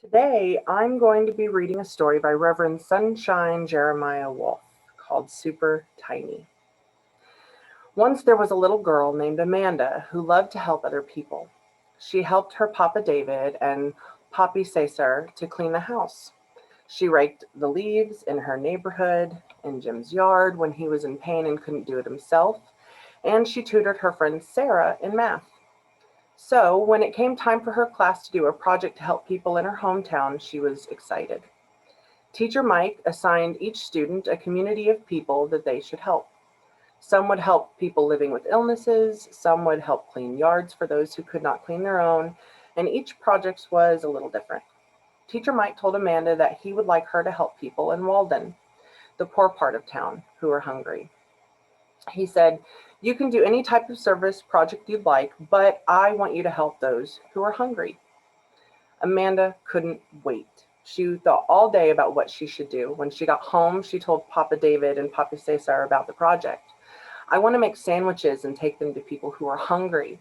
Today, I'm going to be reading a story by Reverend Sunshine Jeremiah Wolf called Super Tiny. Once there was a little girl named Amanda who loved to help other people. She helped her Papa David and Poppy Cesar to clean the house. She raked the leaves in her neighborhood, in Jim's yard when he was in pain and couldn't do it himself, and she tutored her friend Sarah in math. So, when it came time for her class to do a project to help people in her hometown, she was excited. Teacher Mike assigned each student a community of people that they should help. Some would help people living with illnesses, some would help clean yards for those who could not clean their own, and each project was a little different. Teacher Mike told Amanda that he would like her to help people in Walden, the poor part of town, who are hungry. He said, "You can do any type of service project you'd like, but I want you to help those who are hungry." Amanda couldn't wait. She thought all day about what she should do. When she got home, she told Papa David and Papa Cesar about the project. "I want to make sandwiches and take them to people who are hungry."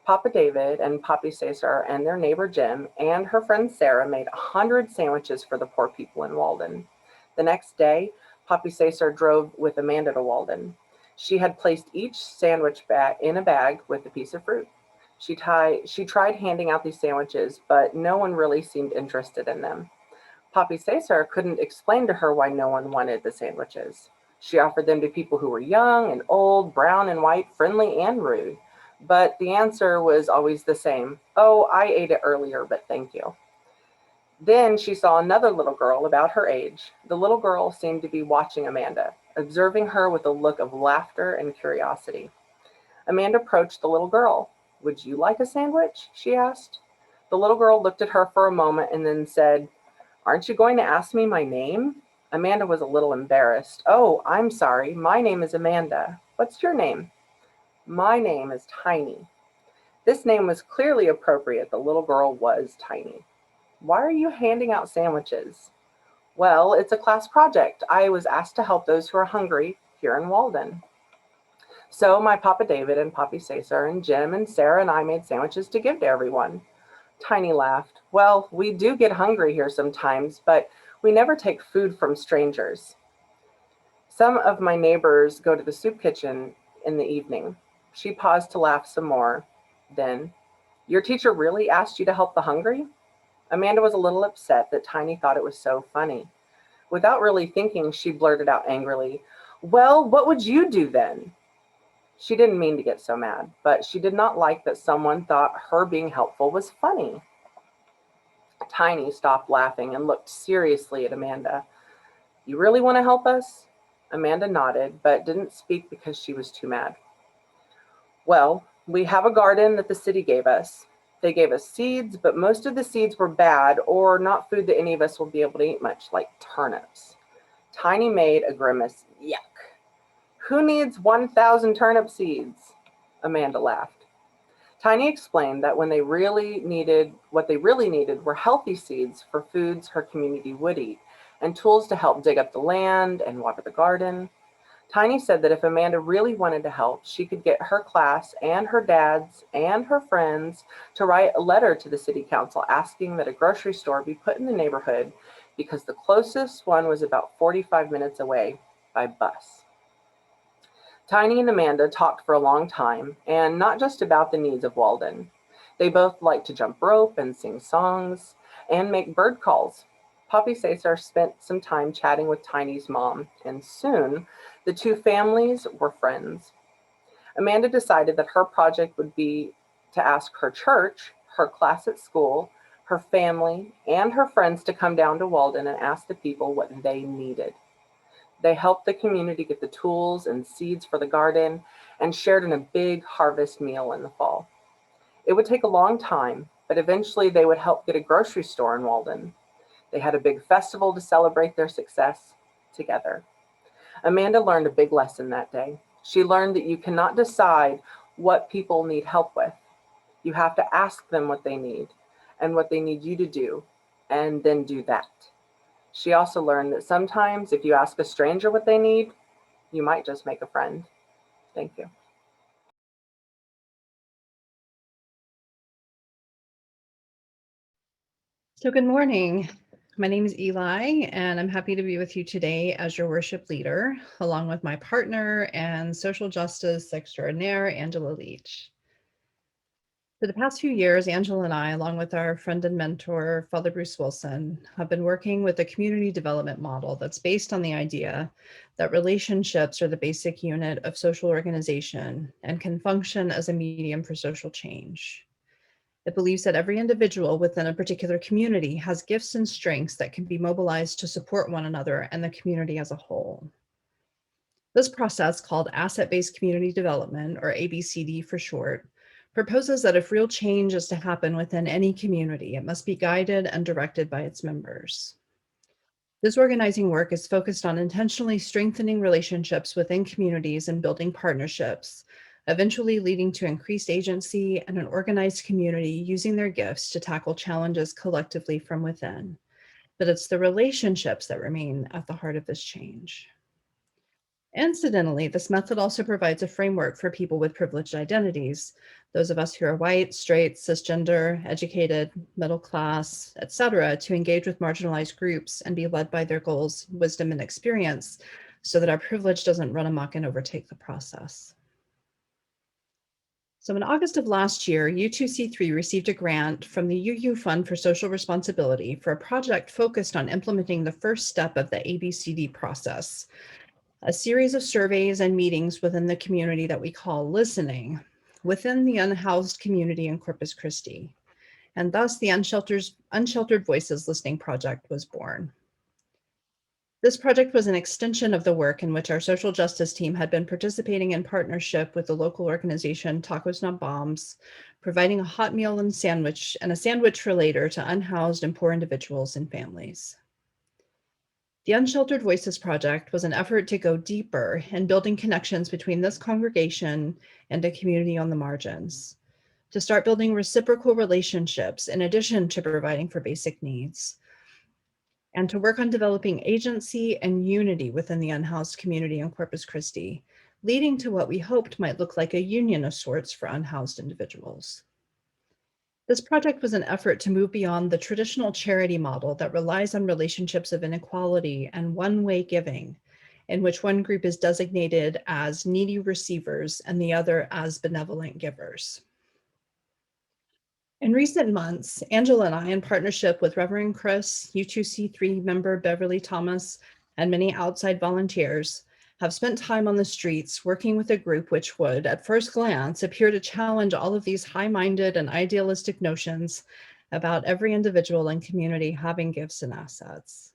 Papa David and Papi Cesar and their neighbor Jim and her friend Sarah made 100 sandwiches for the poor people in Walden. The next day, Papi Cesar drove with Amanda to Walden. She had placed each sandwich bag in a bag with a piece of fruit. She tried handing out these sandwiches, but no one really seemed interested in them. Papi Cesar couldn't explain to her why no one wanted the sandwiches. She offered them to people who were young and old, brown and white, friendly and rude. But the answer was always the same. "Oh, I ate it earlier, but thank you." Then she saw another little girl about her age. The little girl seemed to be watching Amanda, observing her with a look of laughter and curiosity. Amanda approached the little girl. "Would you like a sandwich?" she asked. The little girl looked at her for a moment and then said, "Aren't you going to ask me my name?" Amanda was a little embarrassed. "Oh, I'm sorry. My name is Amanda. What's your name?" "My name is Tiny." This name was clearly appropriate. The little girl was tiny. "Why are you handing out sandwiches?" "Well, it's a class project. I was asked to help those who are hungry here in Walden. So my Papa David and Papi Cesar and Jim and Sarah and I made sandwiches to give to everyone." Tiny laughed. "Well, we do get hungry here sometimes, but we never take food from strangers. Some of my neighbors go to the soup kitchen in the evening." She paused to laugh some more. Then, "Your teacher really asked you to help the hungry?" Amanda was a little upset that Tiny thought it was so funny. Without really thinking, she blurted out angrily, "Well, what would you do then?" She didn't mean to get so mad, but she did not like that someone thought her being helpful was funny. Tiny stopped laughing and looked seriously at Amanda. "You really want to help us?" Amanda nodded, but didn't speak because she was too mad. "Well, we have a garden that the city gave us. They gave us seeds, but most of the seeds were bad or not food that any of us will be able to eat much, like turnips." Tiny made a grimace. "Yuck. Who needs 1,000 turnip seeds?" Amanda laughed. Tiny explained that what they really needed were healthy seeds for foods her community would eat, and tools to help dig up the land and water the garden. Tiny said that if Amanda really wanted to help, she could get her class and her dad's and her friends to write a letter to the city council asking that a grocery store be put in the neighborhood because the closest one was about 45 minutes away by bus. Tiny and Amanda talked for a long time, and not just about the needs of Walden. They both liked to jump rope and sing songs and make bird calls. Poppy Cesar spent some time chatting with Tiny's mom, and soon the two families were friends. Amanda decided that her project would be to ask her church, her class at school, her family, and her friends to come down to Walden and ask the people what they needed. They helped the community get the tools and seeds for the garden and shared in a big harvest meal in the fall. It would take a long time, but eventually they would help get a grocery store in Walden. They had a big festival to celebrate their success together. Amanda learned a big lesson that day. She learned that you cannot decide what people need help with. You have to ask them what they need and what they need you to do, and then do that. She also learned that sometimes if you ask a stranger what they need, you might just make a friend. Thank you. So, good morning. My name is Eli, and I'm happy to be with you today as your worship leader, along with my partner and social justice extraordinaire, Angela Leach. For the past few years, Angela and I, along with our friend and mentor, Father Bruce Wilson, have been working with a community development model that's based on the idea that relationships are the basic unit of social organization and can function as a medium for social change. It believes that every individual within a particular community has gifts and strengths that can be mobilized to support one another and the community as a whole. This process, called asset-based community development, or ABCD for short, proposes that if real change is to happen within any community, it must be guided and directed by its members. This organizing work is focused on intentionally strengthening relationships within communities and building partnerships, eventually leading to increased agency and an organized community using their gifts to tackle challenges collectively from within. But it's the relationships that remain at the heart of this change. Incidentally, this method also provides a framework for people with privileged identities, those of us who are white, straight, cisgender, educated, middle class, etc., to engage with marginalized groups and be led by their goals, wisdom, and experience so that our privilege doesn't run amok and overtake the process. So in August of last year, U2C3 received a grant from the UU Fund for Social Responsibility for a project focused on implementing the first step of the ABCD process, a series of surveys and meetings within the community that we call listening within the unhoused community in Corpus Christi. And thus the Unsheltered Voices listening project was born. This project was an extension of the work in which our social justice team had been participating in partnership with the local organization Tacos Not Bombs, providing a hot meal and a sandwich for later to unhoused and poor individuals and families. The Unsheltered Voices project was an effort to go deeper in building connections between this congregation and a community on the margins, to start building reciprocal relationships in addition to providing for basic needs, and to work on developing agency and unity within the unhoused community in Corpus Christi, leading to what we hoped might look like a union of sorts for unhoused individuals. This project was an effort to move beyond the traditional charity model that relies on relationships of inequality and one-way giving, in which one group is designated as needy receivers and the other as benevolent givers. In recent months, Angela and I, in partnership with Reverend Chris, U2C3 member Beverly Thomas, and many outside volunteers, have spent time on the streets working with a group which would, at first glance, appear to challenge all of these high-minded and idealistic notions about every individual and community having gifts and assets.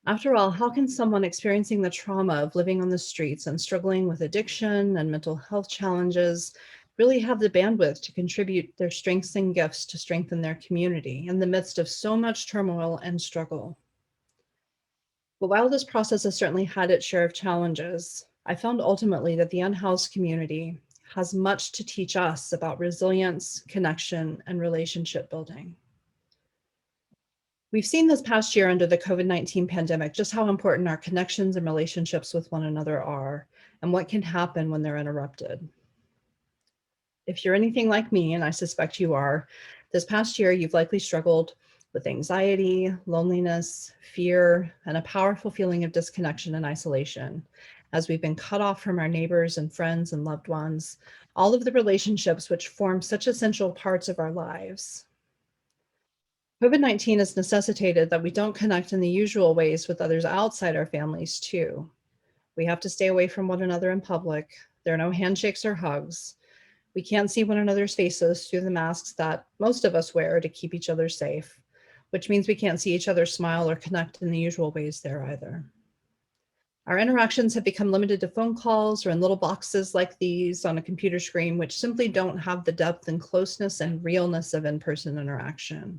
After all, how can someone experiencing the trauma of living on the streets and struggling with addiction and mental health challenges really have the bandwidth to contribute their strengths and gifts to strengthen their community in the midst of so much turmoil and struggle? But while this process has certainly had its share of challenges, I found ultimately that the unhoused community has much to teach us about resilience, connection, and relationship building. We've seen this past year under the COVID-19 pandemic just how important our connections and relationships with one another are and what can happen when they're interrupted. If you're anything like me, and I suspect you are, this past year you've likely struggled with anxiety, loneliness, fear, and a powerful feeling of disconnection and isolation as we've been cut off from our neighbors and friends and loved ones, all of the relationships which form such essential parts of our lives. COVID-19 has necessitated that we don't connect in the usual ways with others outside our families too. We have to stay away from one another in public. There are no handshakes or hugs. We can't see one another's faces through the masks that most of us wear to keep each other safe, which means we can't see each other smile or connect in the usual ways there either. Our interactions have become limited to phone calls or in little boxes like these on a computer screen, which simply don't have the depth and closeness and realness of in-person interaction.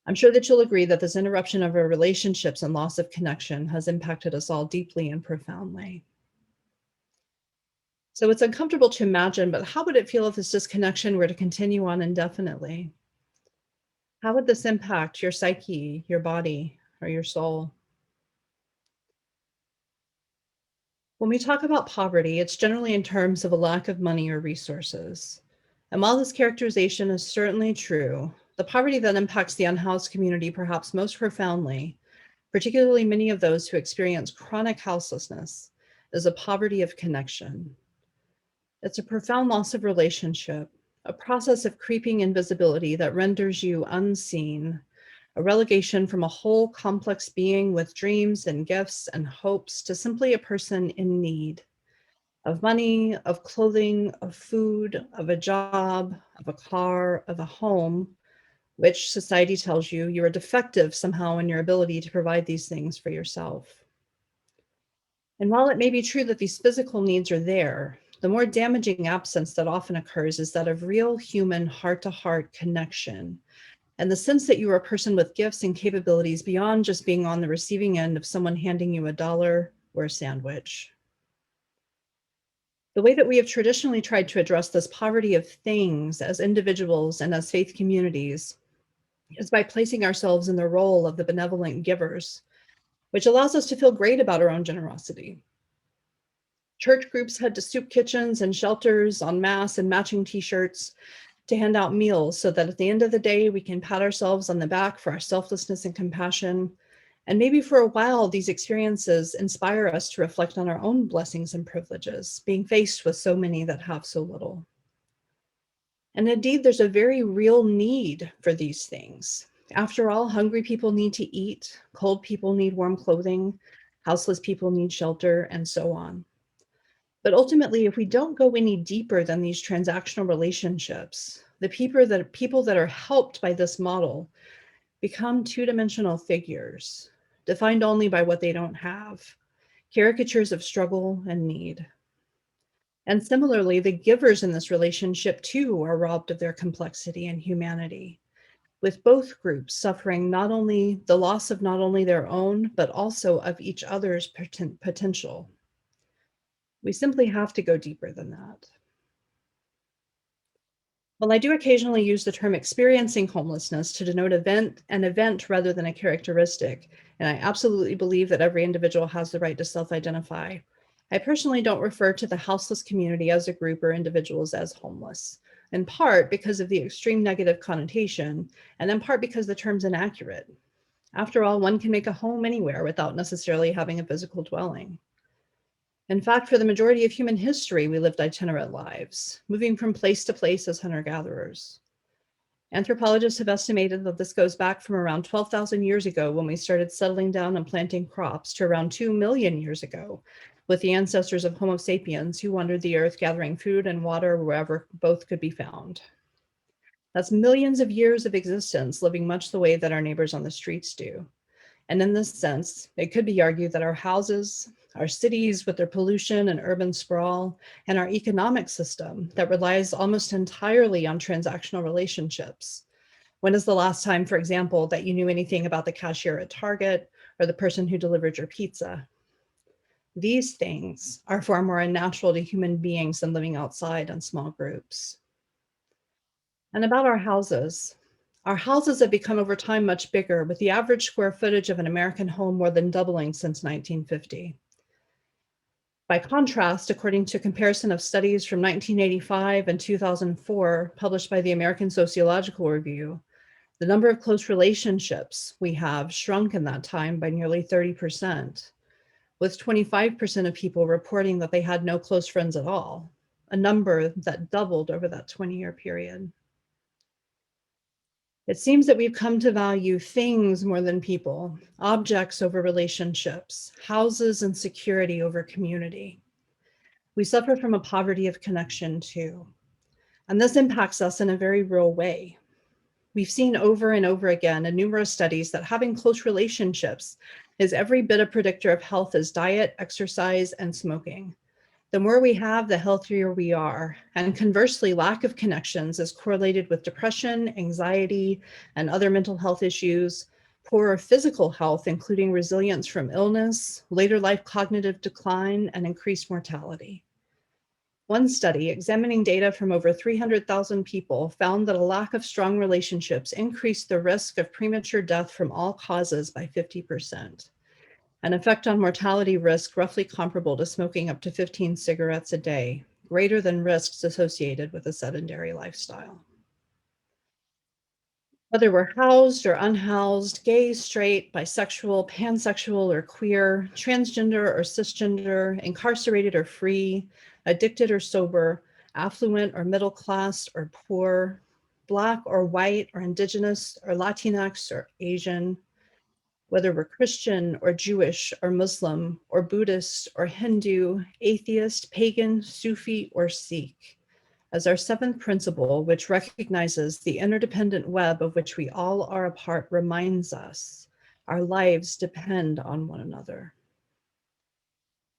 I'm sure that you'll agree that this interruption of our relationships and loss of connection has impacted us all deeply and profoundly. So it's uncomfortable to imagine, but how would it feel if this disconnection were to continue on indefinitely? How would this impact your psyche, your body, or your soul? When we talk about poverty, it's generally in terms of a lack of money or resources. And while this characterization is certainly true, The poverty that impacts the unhoused community perhaps most profoundly, particularly many of those who experience chronic houselessness, is a poverty of connection. It's a profound loss of relationship, a process of creeping invisibility that renders you unseen, a relegation from a whole complex being with dreams and gifts and hopes to simply a person in need of money, of clothing, of food, of a job, of a car, of a home, which society tells you you are defective somehow in your ability to provide these things for yourself. And while it may be true that these physical needs are there, the more damaging absence that often occurs is that of real human heart-to-heart connection, and the sense that you are a person with gifts and capabilities beyond just being on the receiving end of someone handing you $1 or a sandwich. The way that we have traditionally tried to address this poverty of things as individuals and as faith communities is by placing ourselves in the role of the benevolent givers, which allows us to feel great about our own generosity. Church groups head to soup kitchens and shelters en masse in matching t-shirts to hand out meals so that at the end of the day, we can pat ourselves on the back for our selflessness and compassion. And maybe for a while, these experiences inspire us to reflect on our own blessings and privileges, being faced with so many that have so little. And indeed, there's a very real need for these things. After all, hungry people need to eat, cold people need warm clothing, houseless people need shelter, and so on. But ultimately, if we don't go any deeper than these transactional relationships, the people that are helped by this model become two-dimensional figures, defined only by what they don't have, caricatures of struggle and need. And similarly, the givers in this relationship too are robbed of their complexity and humanity, with both groups suffering not only the loss of not only their own, but also of each other's potential. We simply have to go deeper than that. While I do occasionally use the term experiencing homelessness to denote an event rather than a characteristic, and I absolutely believe that every individual has the right to self-identify, I personally don't refer to the houseless community as a group or individuals as homeless, in part because of the extreme negative connotation, and in part because the term's inaccurate. After all, one can make a home anywhere without necessarily having a physical dwelling. In fact, for the majority of human history, we lived itinerant lives, moving from place to place as hunter-gatherers. Anthropologists have estimated that this goes back from around 12,000 years ago when we started settling down and planting crops to around 2 million years ago, with the ancestors of Homo sapiens who wandered the earth gathering food and water wherever both could be found. That's millions of years of existence living much the way that our neighbors on the streets do. And in this sense, it could be argued that our houses, our cities with their pollution and urban sprawl, and our economic system that relies almost entirely on transactional relationships. When is the last time, for example, that you knew anything about the cashier at Target or the person who delivered your pizza? These things are far more unnatural to human beings than living outside in small groups. And about our houses have become over time much bigger, with the average square footage of an American home more than doubling since 1950. By contrast, according to a comparison of studies from 1985 and 2004 published by the American Sociological Review, the number of close relationships we have shrunk in that time by nearly 30%, with 25% of people reporting that they had no close friends at all, a number that doubled over that 20-year period. It seems that we've come to value things more than people, objects over relationships, houses and security over community. We suffer from a poverty of connection too, and this impacts us in a very real way. We've seen over and over again in numerous studies that having close relationships is every bit a predictor of health as diet, exercise, and smoking. The more we have, the healthier we are. And conversely, lack of connections is correlated with depression, anxiety, and other mental health issues, poorer physical health, including resilience from illness, later life cognitive decline, and increased mortality. One study examining data from over 300,000 people found that a lack of strong relationships increased the risk of premature death from all causes by 50%. An effect on mortality risk roughly comparable to smoking up to 15 cigarettes a day, greater than risks associated with a sedentary lifestyle. Whether we're housed or unhoused, gay, straight, bisexual, pansexual, or queer, transgender or cisgender, incarcerated or free, addicted or sober, affluent or middle class or poor, Black or white or Indigenous or Latinx or Asian, whether we're Christian or Jewish or Muslim or Buddhist or Hindu, atheist, pagan, Sufi, or Sikh, as our seventh principle, which recognizes the interdependent web of which we all are a part, reminds us our lives depend on one another.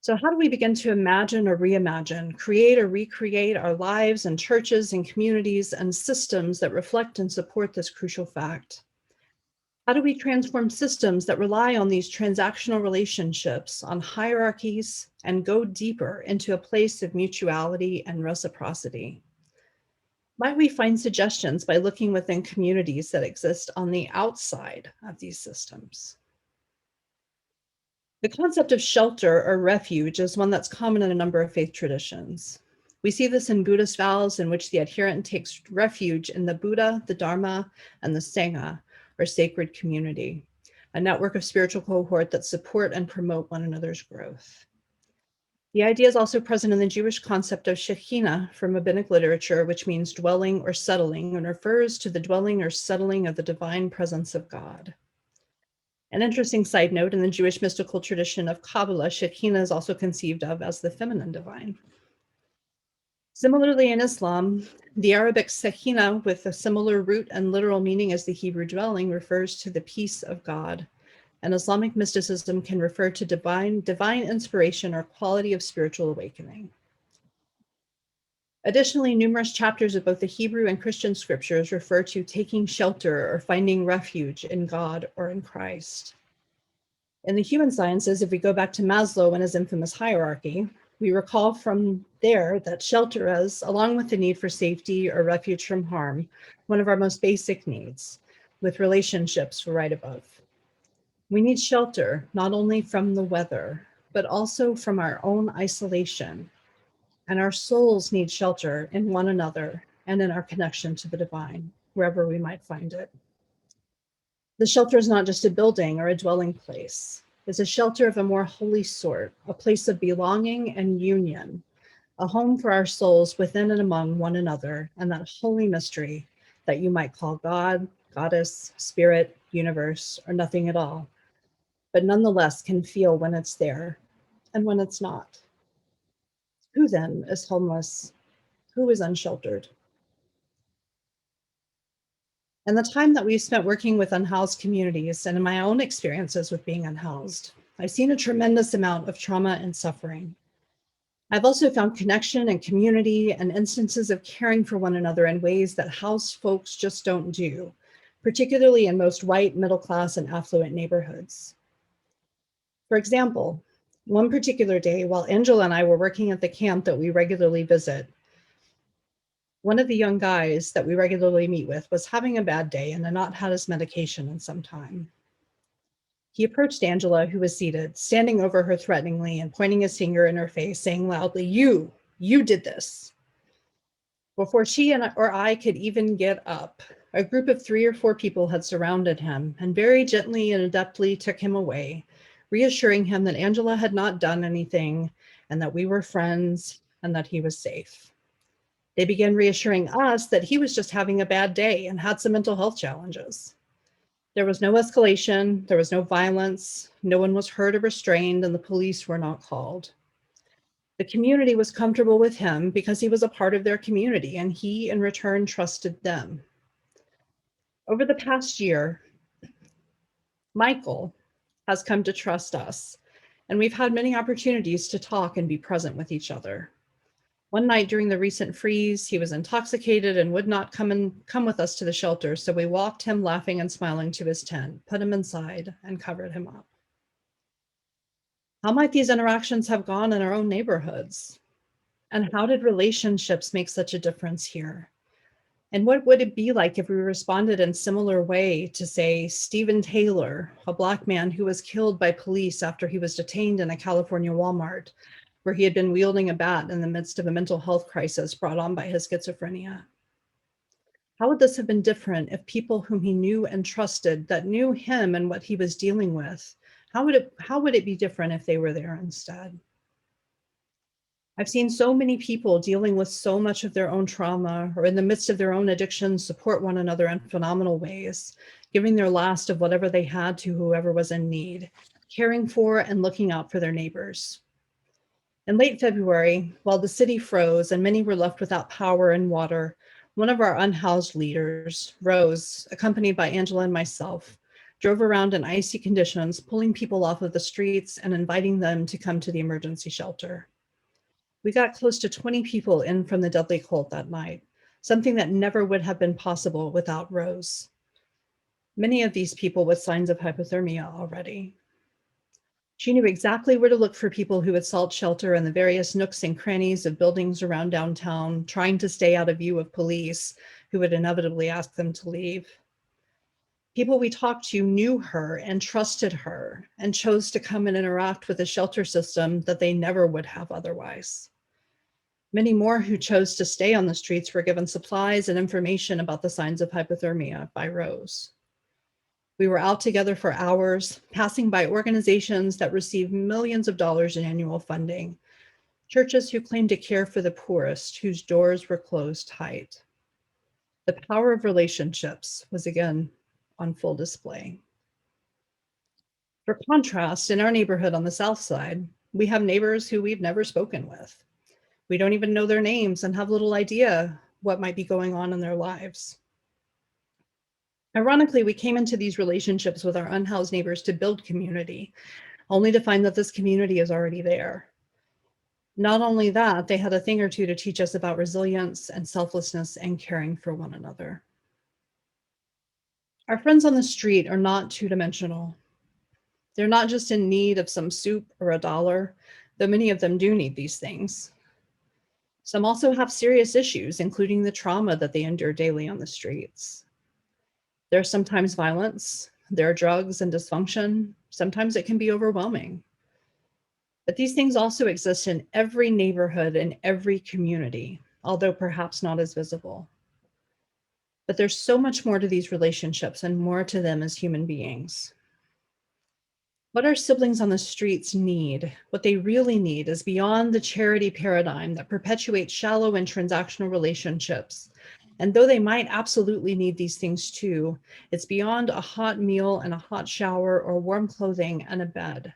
So, how do we begin to imagine or reimagine, create or recreate our lives and churches and communities and systems that reflect and support this crucial fact? How do we transform systems that rely on these transactional relationships, on hierarchies, and go deeper into a place of mutuality and reciprocity? Might we find suggestions by looking within communities that exist on the outside of these systems? The concept of shelter or refuge is one that's common in a number of faith traditions. We see this in Buddhist vows in which the adherent takes refuge in the Buddha, the Dharma, and the Sangha, or sacred community, a network of spiritual cohort that support and promote one another's growth. The idea is also present in the Jewish concept of Shekhinah from rabbinic literature, which means dwelling or settling, and refers to the dwelling or settling of the divine presence of God. An interesting side note, in the Jewish mystical tradition of Kabbalah, Shekhinah is also conceived of as the feminine divine. Similarly, in Islam, the Arabic Shekhinah, with a similar root and literal meaning as the Hebrew dwelling, refers to the peace of God. And Islamic mysticism can refer to divine inspiration or quality of spiritual awakening. Additionally, numerous chapters of both the Hebrew and Christian scriptures refer to taking shelter or finding refuge in God or in Christ. In the human sciences, if we go back to Maslow and his infamous hierarchy, we recall from there that shelter is, along with the need for safety or refuge from harm, one of our most basic needs, with relationships right above. We need shelter, not only from the weather, but also from our own isolation. And our souls need shelter in one another and in our connection to the divine, wherever we might find it. The shelter is not just a building or a dwelling place. It's a shelter of a more holy sort, a place of belonging and union, a home for our souls within and among one another, and that holy mystery that you might call God, Goddess, Spirit, Universe, or nothing at all, but nonetheless can feel when it's there and when it's not. Who then is homeless? Who is unsheltered? And the time that we've spent working with unhoused communities and in my own experiences with being unhoused, I've seen a tremendous amount of trauma and suffering. I've also found connection and community and instances of caring for one another in ways that housed folks just don't do, particularly in most white, middle class, and affluent neighborhoods. For example, one particular day while Angela and I were working at the camp that we regularly visit, one of the young guys that we regularly meet with was having a bad day and had not had his medication in some time. He approached Angela, who was seated, standing over her threateningly and pointing his finger in her face, saying loudly, you did this. Before she or I could even get up, a group of 3 or 4 people had surrounded him and very gently and adeptly took him away, reassuring him that Angela had not done anything and that we were friends and that he was safe. They began reassuring us that he was just having a bad day and had some mental health challenges. There was no escalation, there was no violence, no one was hurt or restrained, and the police were not called. The community was comfortable with him because he was a part of their community, and he, in return, trusted them. Over the past year, Michael has come to trust us, and we've had many opportunities to talk and be present with each other. One night during the recent freeze, he was intoxicated and would not come with us to the shelter, so we walked him laughing and smiling to his tent, put him inside, and covered him up. How might these interactions have gone in our own neighborhoods? And how did relationships make such a difference here? And what would it be like if we responded in similar way to, say, Stephen Taylor, a Black man who was killed by police after he was detained in a California Walmart, where he had been wielding a bat in the midst of a mental health crisis brought on by his schizophrenia? How would this have been different if people whom he knew and trusted, that knew him and what he was dealing with, how would it be different if they were there instead? I've seen so many people dealing with so much of their own trauma or in the midst of their own addictions support one another in phenomenal ways, giving their last of whatever they had to whoever was in need, caring for and looking out for their neighbors. In late February, while the city froze and many were left without power and water, one of our unhoused leaders, Rose, accompanied by Angela and myself, drove around in icy conditions, pulling people off of the streets and inviting them to come to the emergency shelter. We got close to 20 people in from the deadly cold that night, something that never would have been possible without Rose. Many of these people with signs of hypothermia already. She knew exactly where to look for people who would sought shelter in the various nooks and crannies of buildings around downtown, trying to stay out of view of police who would inevitably ask them to leave. People we talked to knew her and trusted her and chose to come and interact with a shelter system that they never would have otherwise. Many more who chose to stay on the streets were given supplies and information about the signs of hypothermia by Rose. We were out together for hours, passing by organizations that receive millions of dollars in annual funding, churches who claim to care for the poorest, whose doors were closed tight. The power of relationships was again on full display. For contrast, in our neighborhood on the south side, we have neighbors who we've never spoken with. We don't even know their names and have little idea what might be going on in their lives. Ironically, we came into these relationships with our unhoused neighbors to build community, only to find that this community is already there. Not only that, they had a thing or two to teach us about resilience and selflessness and caring for one another. Our friends on the street are not two-dimensional. They're not just in need of some soup or a dollar, though many of them do need these things. Some also have serious issues, including the trauma that they endure daily on the streets. There's sometimes violence, there are drugs and dysfunction. Sometimes it can be overwhelming. But these things also exist in every neighborhood and every community, although perhaps not as visible. But there's so much more to these relationships and more to them as human beings. What our siblings on the streets need, what they really need, is beyond the charity paradigm that perpetuates shallow and transactional relationships. And though they might absolutely need these things too, it's beyond a hot meal and a hot shower or warm clothing and a bed.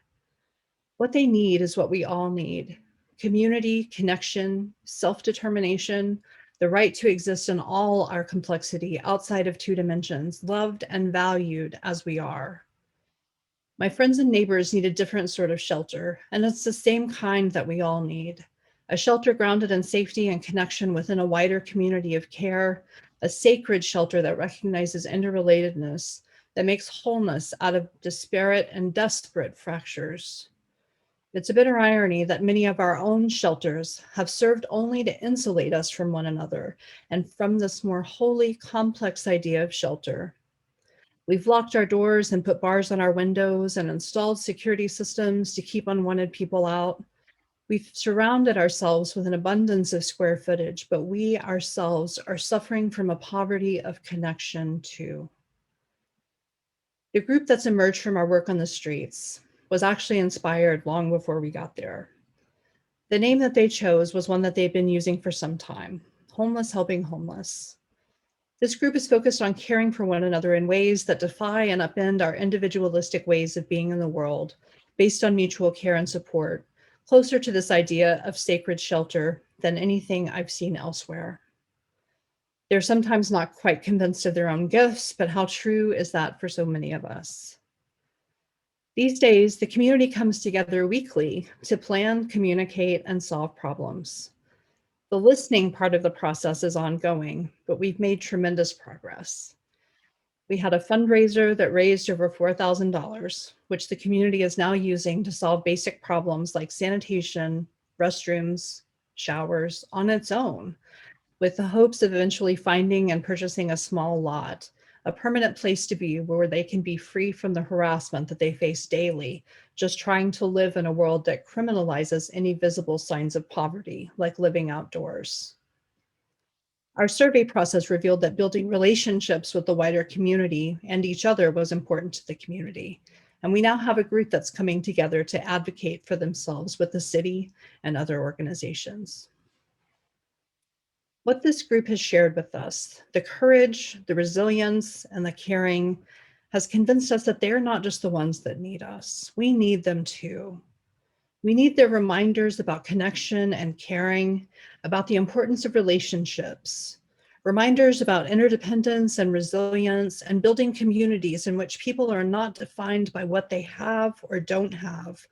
What they need is what we all need: community, connection, self-determination, the right to exist in all our complexity outside of two dimensions, loved and valued as we are. My friends and neighbors need a different sort of shelter, and it's the same kind that we all need. A shelter grounded in safety and connection within a wider community of care, a sacred shelter that recognizes interrelatedness, that makes wholeness out of disparate and desperate fractures. It's a bitter irony that many of our own shelters have served only to insulate us from one another and from this more wholly complex idea of shelter. We've locked our doors and put bars on our windows and installed security systems to keep unwanted people out. We've surrounded ourselves with an abundance of square footage, but we ourselves are suffering from a poverty of connection too. The group that's emerged from our work on the streets was actually inspired long before we got there. The name that they chose was one that they've been using for some time: Homeless Helping Homeless. This group is focused on caring for one another in ways that defy and upend our individualistic ways of being in the world, based on mutual care and support, closer to this idea of sacred shelter than anything I've seen elsewhere. They're sometimes not quite convinced of their own gifts, but how true is that for so many of us? These days, the community comes together weekly to plan, communicate, and solve problems. The listening part of the process is ongoing, but we've made tremendous progress. We had a fundraiser that raised over $4,000, which the community is now using to solve basic problems like sanitation, restrooms, showers on its own, with the hopes of eventually finding and purchasing a small lot, a permanent place to be where they can be free from the harassment that they face daily, just trying to live in a world that criminalizes any visible signs of poverty, like living outdoors. Our survey process revealed that building relationships with the wider community and each other was important to the community. And we now have a group that's coming together to advocate for themselves with the city and other organizations. What this group has shared with us, the courage, the resilience, and the caring, has convinced us that they're not just the ones that need us. We need them too. We need their reminders about connection and caring, about the importance of relationships, reminders about interdependence and resilience, and building communities in which people are not defined by what they have or don't have,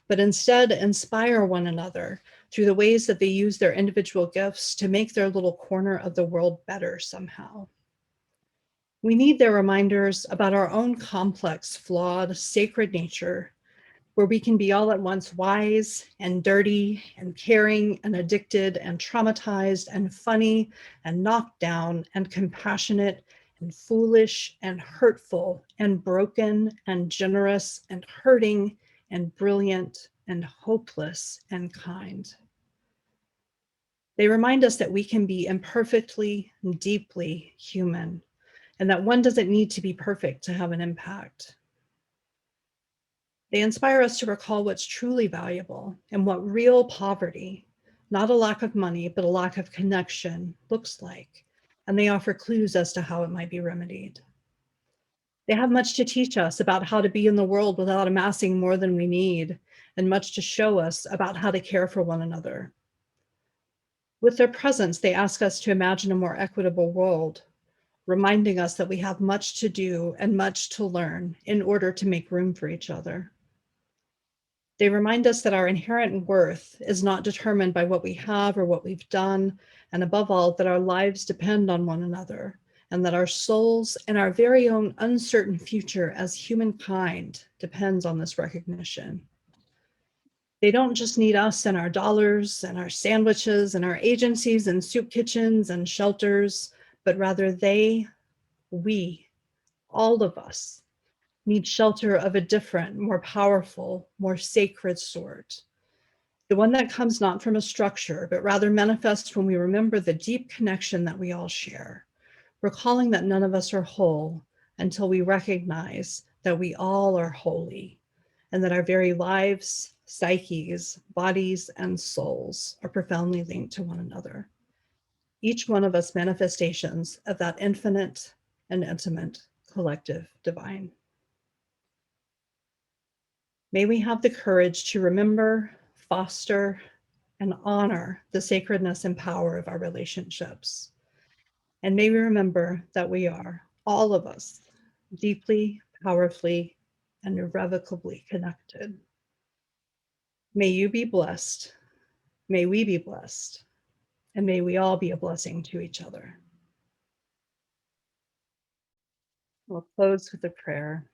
but instead inspire one another through the ways that they use their individual gifts to make their little corner of the world better somehow. We need their reminders about our own complex, flawed, sacred nature, where we can be all at once wise and dirty and caring and addicted and traumatized and funny and knocked down and compassionate and foolish and hurtful and broken and generous and hurting and brilliant and hopeless and kind. They remind us that we can be imperfectly and deeply human, and that one doesn't need to be perfect to have an impact. They inspire us to recall what's truly valuable and what real poverty, not a lack of money, but a lack of connection, looks like. And they offer clues as to how it might be remedied. They have much to teach us about how to be in the world without amassing more than we need, and much to show us about how to care for one another. With their presence, they ask us to imagine a more equitable world, reminding us that we have much to do and much to learn in order to make room for each other. They remind us that our inherent worth is not determined by what we have or what we've done, and above all, that our lives depend on one another, and that our souls and our very own uncertain future as humankind depends on this recognition. They don't just need us and our dollars and our sandwiches and our agencies and soup kitchens and shelters, but rather we, all of us, need shelter of a different, more powerful, more sacred sort. The one that comes not from a structure, but rather manifests when we remember the deep connection that we all share, recalling that none of us are whole until we recognize that we all are holy, and that our very lives, psyches, bodies, and souls are profoundly linked to one another. Each one of us manifestations of that infinite and intimate collective divine. May we have the courage to remember, foster, and honor the sacredness and power of our relationships. And may we remember that we are, all of us, deeply, powerfully, and irrevocably connected. May you be blessed. May we be blessed. And may we all be a blessing to each other. We'll close with a prayer.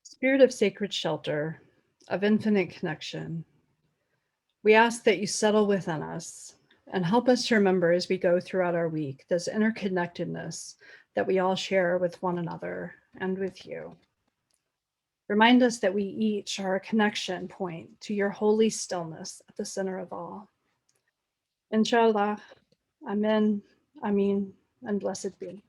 Spirit of sacred shelter, of infinite connection, we ask that you settle within us and help us to remember as we go throughout our week this interconnectedness that we all share with one another and with you. Remind us that we each are a connection point to your holy stillness at the center of all. Inshallah, Amen, Amin, and blessed be.